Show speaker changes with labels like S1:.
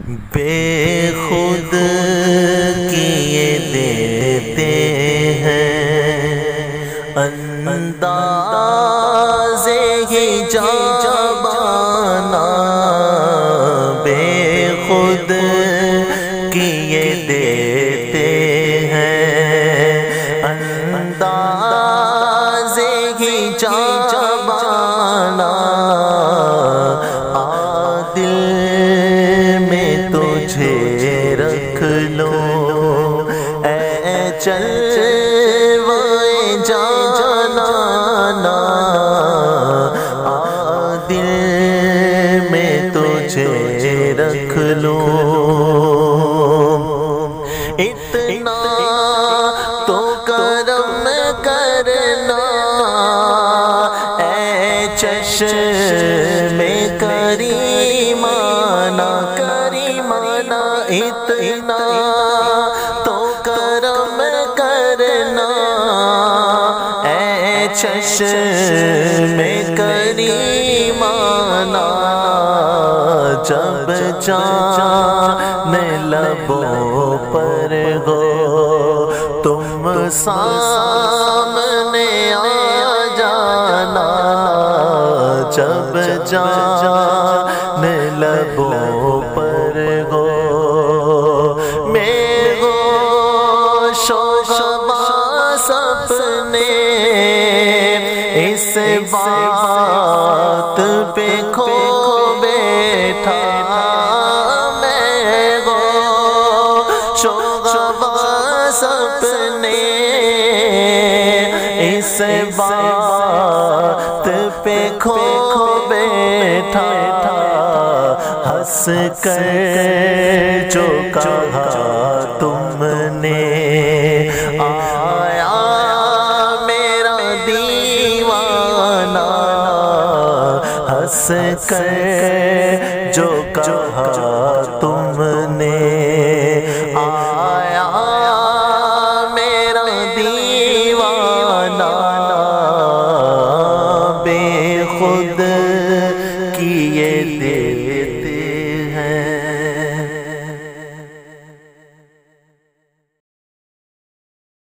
S1: بے خود کیے دیتے ہیں انداز ہی جانا، بے خود کیے دیتے ہیں انداز ہی جانا، دل میں تجھے رکھ لو اے چلوائے جانانا، دل میں تجھے رکھ لو، اتنا تو کرم کرنا اے چشم کریمانہ، کریمانہ اتنا تو کرم کرنا اے چشم کریمانہ، جب جان لبوں پر ہو تم سامنے آ جانا، جب جان لبوں پر ہو میں ہوش و حواس اپنے اس بات پہ کھو بیٹھا، میں ہوش و حواس اپنے اس بات پہ کھو بیٹھا، ہنس کر جو کہا تم نے آیا میرا دیوانہ، ہنس کر جو کہا تم نے آیا میرا دیوانہ، بے خود کیے